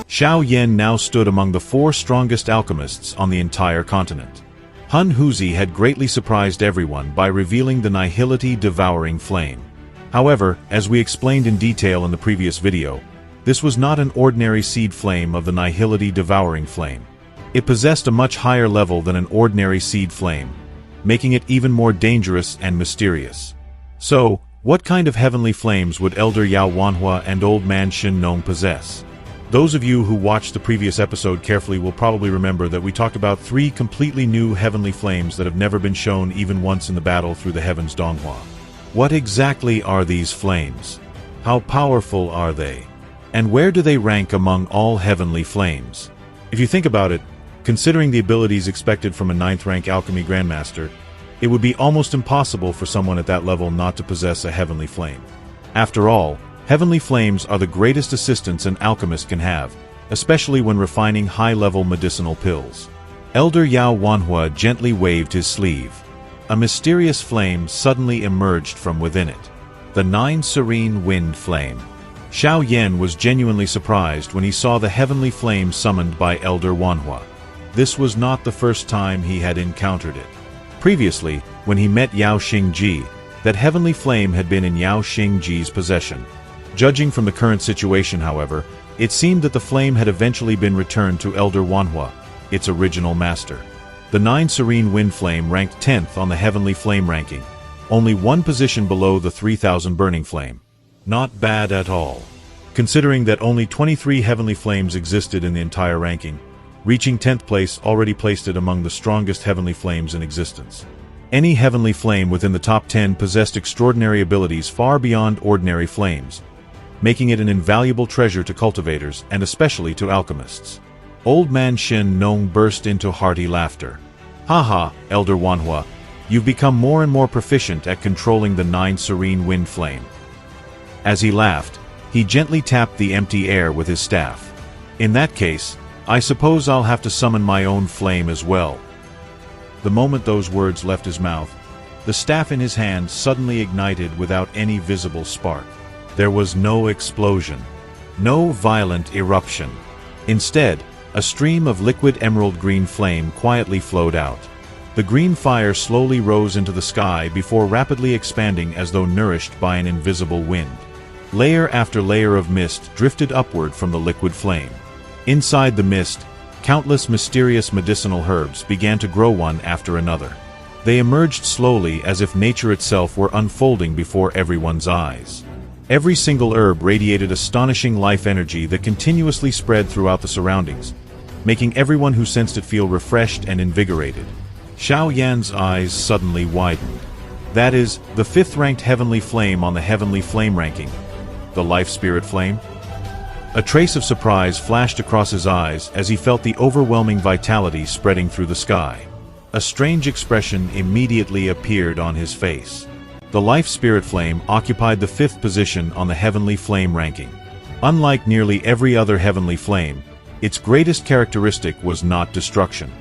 Xiao Yan now stood among the 4 strongest alchemists on the entire continent. Hun Huzi had greatly surprised everyone by revealing the nihility-devouring flame. However, as we explained in detail in the previous video, this was not an ordinary seed flame of the nihility-devouring flame. It possessed a much higher level than an ordinary seed flame, making it even more dangerous and mysterious. So, what kind of heavenly flames would Elder Yao Wanhua and Old Man Shin Nong possess? Those of you who watched the previous episode carefully will probably remember that we talked about 3 completely new heavenly flames that have never been shown even once in the battle through the heavens Donghua. What exactly are these flames? How powerful are they? And where do they rank among all heavenly flames? If you think about it, considering the abilities expected from a 9th rank alchemy grandmaster, it would be almost impossible for someone at that level not to possess a heavenly flame. After all, heavenly flames are the greatest assistance an alchemist can have, especially when refining high-level medicinal pills. Elder Yao Wanhua gently waved his sleeve. A mysterious flame suddenly emerged from within it. The 9 serene wind flame. Xiao Yan was genuinely surprised when he saw the heavenly flame summoned by Elder Wanhua. This was not the first time he had encountered it. Previously, when he met Yao Xingji, that heavenly flame had been in Yao Xingji's possession. Judging from the current situation, however, it seemed that the flame had eventually been returned to Elder Wanhua, its original master. The 9 Serene Wind Flame ranked 10th on the Heavenly Flame ranking, only 1 position below the 3000 Burning Flame. Not bad at all. Considering that only 23 Heavenly Flames existed in the entire ranking, reaching 10th place already placed it among the strongest Heavenly Flames in existence. Any Heavenly Flame within the top 10 possessed extraordinary abilities far beyond ordinary flames, making it an invaluable treasure to cultivators and especially to alchemists. Old Man Shin Nong burst into hearty laughter. Haha, Elder Wanhua, you've become more and more proficient at controlling the 9 Serene Wind Flame. As he laughed, he gently tapped the empty air with his staff. In that case, I suppose I'll have to summon my own flame as well. The moment those words left his mouth, the staff in his hand suddenly ignited without any visible spark. There was no explosion, no violent eruption. Instead, a stream of liquid emerald green flame quietly flowed out. The green fire slowly rose into the sky before rapidly expanding as though nourished by an invisible wind. Layer after layer of mist drifted upward from the liquid flame. Inside the mist, countless mysterious medicinal herbs began to grow one after another. They emerged slowly as if nature itself were unfolding before everyone's eyes. Every single herb radiated astonishing life energy that continuously spread throughout the surroundings, making everyone who sensed it feel refreshed and invigorated. Xiao Yan's eyes suddenly widened. That is, the 5th-ranked Heavenly Flame on the Heavenly Flame ranking. The Life Spirit Flame? A trace of surprise flashed across his eyes as he felt the overwhelming vitality spreading through the sky. A strange expression immediately appeared on his face. The Life Spirit Flame occupied the 5th position on the Heavenly Flame ranking. Unlike nearly every other Heavenly Flame, its greatest characteristic was not destruction.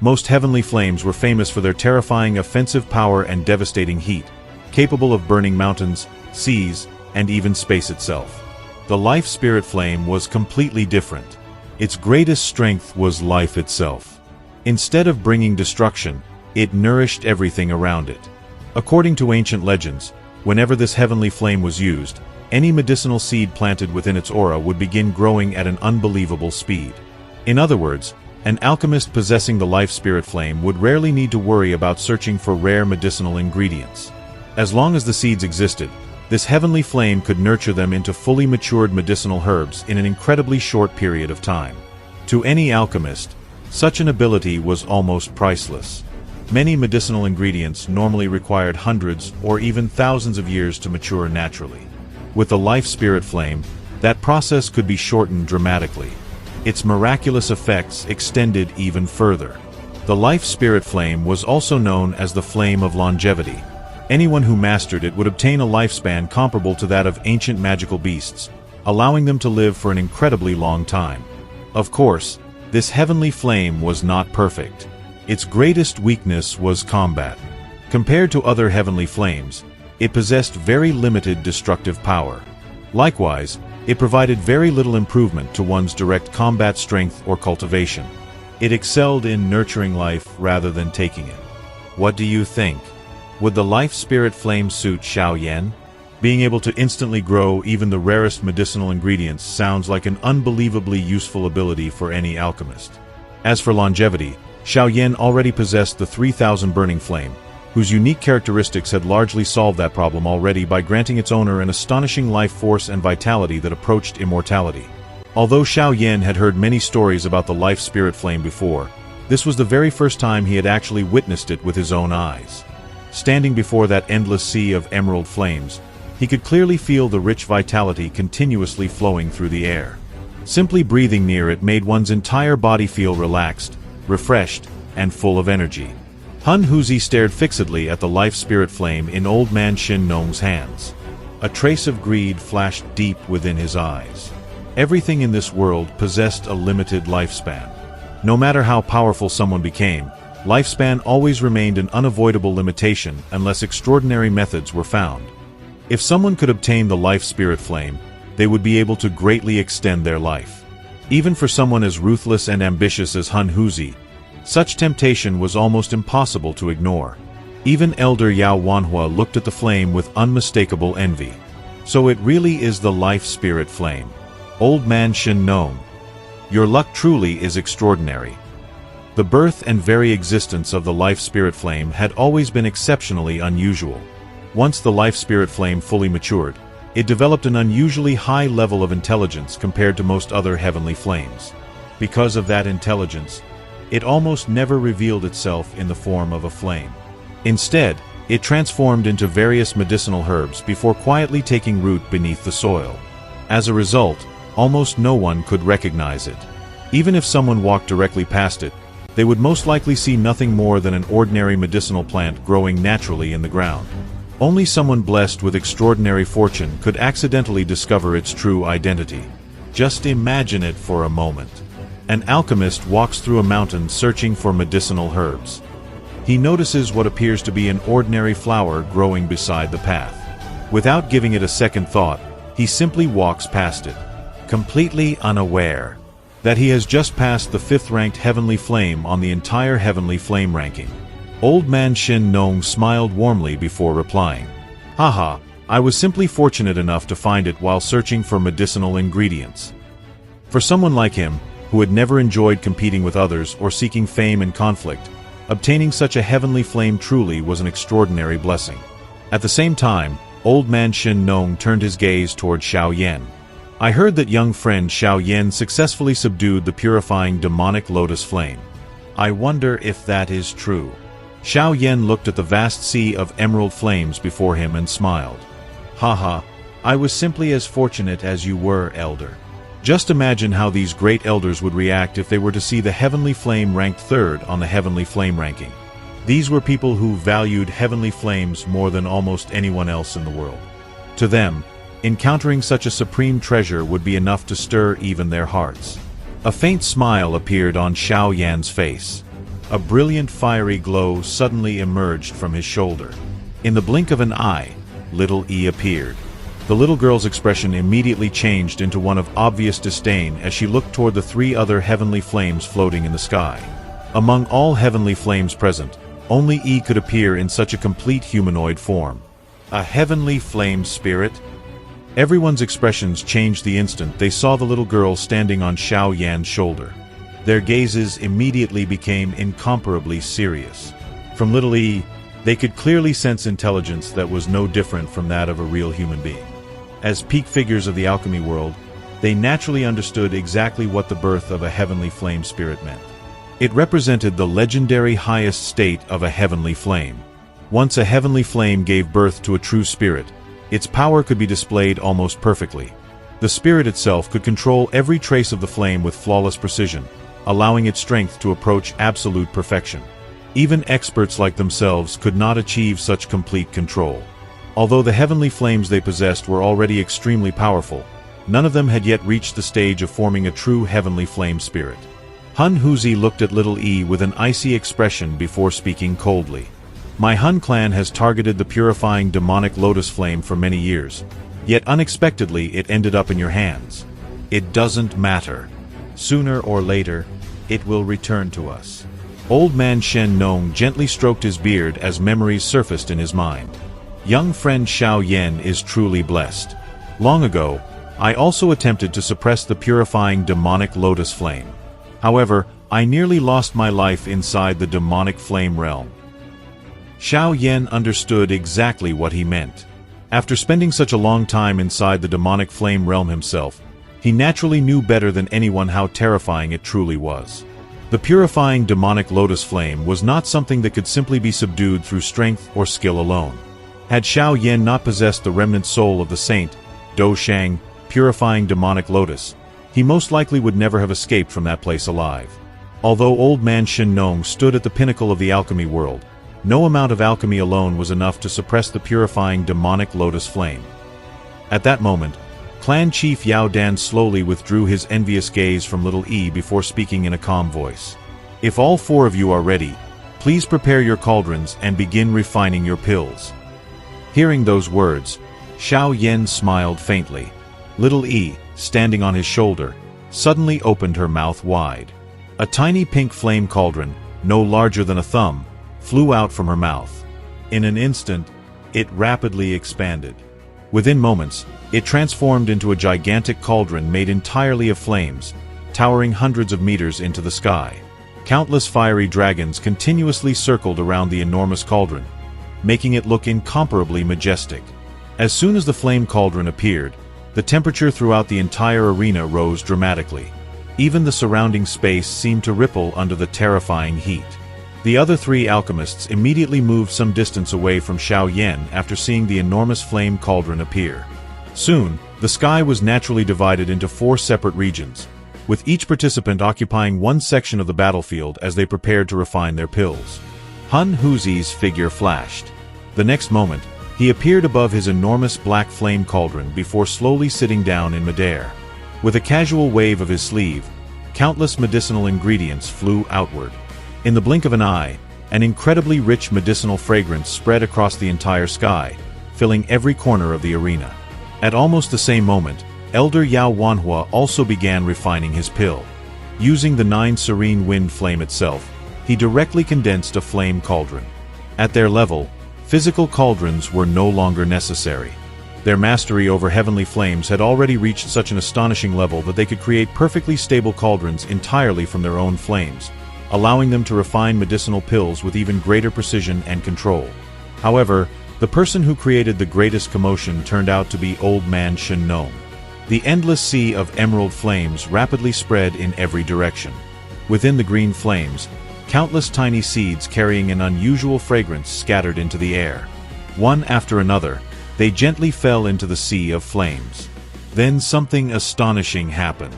Most Heavenly Flames were famous for their terrifying offensive power and devastating heat, capable of burning mountains, seas, and even space itself. The Life Spirit Flame was completely different. Its greatest strength was life itself. Instead of bringing destruction, it nourished everything around it. According to ancient legends, whenever this heavenly flame was used, any medicinal seed planted within its aura would begin growing at an unbelievable speed. In other words, an alchemist possessing the life spirit flame would rarely need to worry about searching for rare medicinal ingredients. As long as the seeds existed, this heavenly flame could nurture them into fully matured medicinal herbs in an incredibly short period of time. To any alchemist, such an ability was almost priceless. Many medicinal ingredients normally required hundreds or even thousands of years to mature naturally. With the life spirit flame, that process could be shortened dramatically. Its miraculous effects extended even further. The life spirit flame was also known as the flame of longevity. Anyone who mastered it would obtain a lifespan comparable to that of ancient magical beasts, allowing them to live for an incredibly long time. Of course, This heavenly flame was not perfect. Its greatest weakness was combat. Compared to other heavenly flames, it possessed very limited destructive power. Likewise, it provided very little improvement to one's direct combat strength or cultivation. It excelled in nurturing life rather than taking it. What do you think? Would the life spirit flame suit Xiao? Being able to instantly grow even the rarest medicinal ingredients sounds like an unbelievably useful ability for any alchemist. As for longevity, Xiao already possessed the 3000 burning flame, whose unique characteristics had largely solved that problem already by granting its owner an astonishing life force and vitality that approached immortality. Although Xiao had heard many stories about the life spirit flame before, this was the very first time he had actually witnessed it with his own eyes. Standing before that endless sea of emerald flames, he could clearly feel the rich vitality continuously flowing through the air. Simply breathing near it made one's entire body feel relaxed, refreshed, and full of energy. Han Huzi stared fixedly at the life spirit flame in old man Shin Nong's hands. A trace of greed flashed deep within his eyes. Everything in this world possessed a limited lifespan. No matter how powerful someone became, lifespan always remained an unavoidable limitation unless extraordinary methods were found. If someone could obtain the life spirit flame, they would be able to greatly extend their life. Even for someone as ruthless and ambitious as Han Huzi, such temptation was almost impossible to ignore. Even Elder Yao Wanhua looked at the flame with unmistakable envy. So it really is the life spirit flame. Old man Shin Nong, your luck truly is extraordinary. The birth and very existence of the life spirit flame had always been exceptionally unusual. Once the life spirit flame fully matured, it developed an unusually high level of intelligence compared to most other heavenly flames. Because of that intelligence, it almost never revealed itself in the form of a flame. Instead, it transformed into various medicinal herbs before quietly taking root beneath the soil. As a result, almost no one could recognize it. Even if someone walked directly past it, they would most likely see nothing more than an ordinary medicinal plant growing naturally in the ground. Only someone blessed with extraordinary fortune could accidentally discover its true identity. Just imagine it for a moment. An alchemist walks through a mountain searching for medicinal herbs. He notices what appears to be an ordinary flower growing beside the path. Without giving it a second thought, he simply walks past it, completely unaware that he has just passed the 5th-ranked heavenly flame on the entire heavenly flame ranking. Old man Shin Nong smiled warmly before replying. Haha, I was simply fortunate enough to find it while searching for medicinal ingredients. For someone like him, who had never enjoyed competing with others or seeking fame and conflict, obtaining such a heavenly flame truly was an extraordinary blessing. At the same time, old man Shin Nong turned his gaze toward Xiao. I heard that young friend Xiao successfully subdued the purifying demonic lotus flame. I wonder if that is true. Xiao looked at the vast sea of emerald flames before him and smiled. Haha, I was simply as fortunate as you were, Elder. Just imagine how these great elders would react if they were to see the heavenly flame ranked 3rd on the heavenly flame ranking. These were people who valued heavenly flames more than almost anyone else in the world. To them, encountering such a supreme treasure would be enough to stir even their hearts. A faint smile appeared on Xiao face. A brilliant fiery glow suddenly emerged from his shoulder. In the blink of an eye, little E appeared. The little girl's expression immediately changed into one of obvious disdain as she looked toward the 3 other heavenly flames floating in the sky. Among all heavenly flames present, only E could appear in such a complete humanoid form. A heavenly flame spirit? Everyone's expressions changed the instant they saw the little girl standing on Xiao shoulder. Their gazes immediately became incomparably serious. From little E, they could clearly sense intelligence that was no different from that of a real human being. As peak figures of the alchemy world, they naturally understood exactly what the birth of a heavenly flame spirit meant. It represented the legendary highest state of a heavenly flame. Once a heavenly flame gave birth to a true spirit, its power could be displayed almost perfectly. The spirit itself could control every trace of the flame with flawless precision, allowing its strength to approach absolute perfection. Even experts like themselves could not achieve such complete control. Although the heavenly flames they possessed were already extremely powerful, none of them had yet reached the stage of forming a true heavenly flame spirit. Hun Huzi looked at little E with an icy expression before speaking coldly. My Hun clan has targeted the purifying demonic lotus flame for many years, yet unexpectedly it ended up in your hands. It doesn't matter. Sooner or later, it will return to us. Old man Shen Nong gently stroked his beard as memories surfaced in his mind. Young friend Xiao Yan is truly blessed. Long ago, I also attempted to suppress the purifying demonic lotus flame. However, I nearly lost my life inside the demonic flame realm. Xiao Yan understood exactly what he meant. After spending such a long time inside the demonic flame realm himself, he naturally knew better than anyone how terrifying it truly was. The purifying demonic lotus flame was not something that could simply be subdued through strength or skill alone. Had Xiao Yan not possessed the remnant soul of the saint, Do Shang, purifying demonic lotus, he most likely would never have escaped from that place alive. Although old man Shen Nong stood at the pinnacle of the alchemy world, no amount of alchemy alone was enough to suppress the purifying demonic lotus flame. At that moment, Clan Chief Yao Dan slowly withdrew his envious gaze from little E before speaking in a calm voice. If all four of you are ready, please prepare your cauldrons and begin refining your pills. Hearing those words, Xiao Yan smiled faintly. Little E, standing on his shoulder, suddenly opened her mouth wide. A tiny pink flame cauldron, no larger than a thumb, flew out from her mouth. In an instant, it rapidly expanded. Within moments, it transformed into a gigantic cauldron made entirely of flames, towering hundreds of meters into the sky. Countless fiery dragons continuously circled around the enormous cauldron, making it look incomparably majestic. As soon as the flame cauldron appeared, the temperature throughout the entire arena rose dramatically. Even the surrounding space seemed to ripple under the terrifying heat. The other three alchemists immediately moved some distance away from Xiao Yan after seeing the enormous flame cauldron appear. Soon, the sky was naturally divided into 4 separate regions, with each participant occupying one section of the battlefield as they prepared to refine their pills. Hun Huzi's figure flashed. The next moment, he appeared above his enormous black flame cauldron before slowly sitting down in midair. With a casual wave of his sleeve, countless medicinal ingredients flew outward. In the blink of an eye, an incredibly rich medicinal fragrance spread across the entire sky, filling every corner of the arena. At almost the same moment, Elder Yao Wanhua also began refining his pill. Using the 9 serene wind flame itself, he directly condensed a flame cauldron. At their level, physical cauldrons were no longer necessary. Their mastery over heavenly flames had already reached such an astonishing level that they could create perfectly stable cauldrons entirely from their own flames, allowing them to refine medicinal pills with even greater precision and control. However, the person who created the greatest commotion turned out to be Old Man Shen Nong. The endless sea of emerald flames rapidly spread in every direction. Within the green flames, countless tiny seeds carrying an unusual fragrance scattered into the air. One after another, they gently fell into the sea of flames. Then something astonishing happened.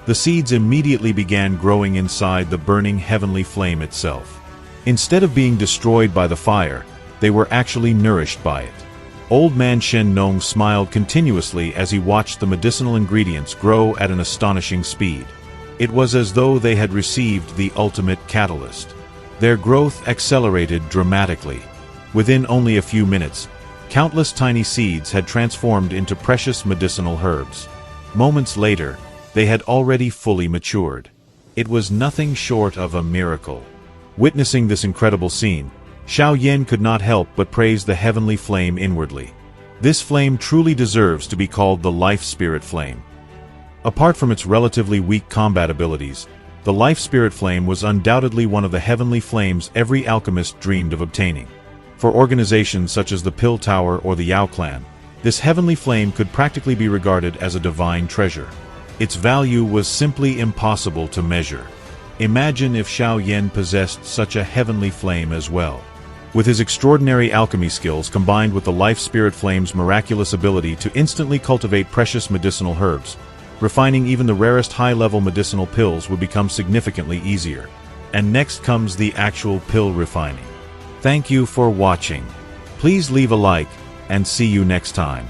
The seeds immediately began growing inside the burning heavenly flame itself. Instead of being destroyed by the fire, they were actually nourished by it. Old Man Shen Nong smiled continuously as he watched the medicinal ingredients grow at an astonishing speed. It was as though they had received the ultimate catalyst. Their growth accelerated dramatically. Within only a few minutes, countless tiny seeds had transformed into precious medicinal herbs. Moments later, they had already fully matured. It was nothing short of a miracle. Witnessing this incredible scene, Xiao Yan could not help but praise the heavenly flame inwardly. This flame truly deserves to be called the Life Spirit Flame. Apart from its relatively weak combat abilities, the Life Spirit Flame was undoubtedly one of the heavenly flames every alchemist dreamed of obtaining. For organizations such as the Pill Tower or the Yao Clan, this heavenly flame could practically be regarded as a divine treasure. Its value was simply impossible to measure. Imagine if Xiao Yan possessed such a heavenly flame as well. With his extraordinary alchemy skills combined with the Life Spirit Flame's miraculous ability to instantly cultivate precious medicinal herbs, refining even the rarest high-level medicinal pills would become significantly easier. And next comes the actual pill refining. Thank you for watching. Please leave a like, and see you next time.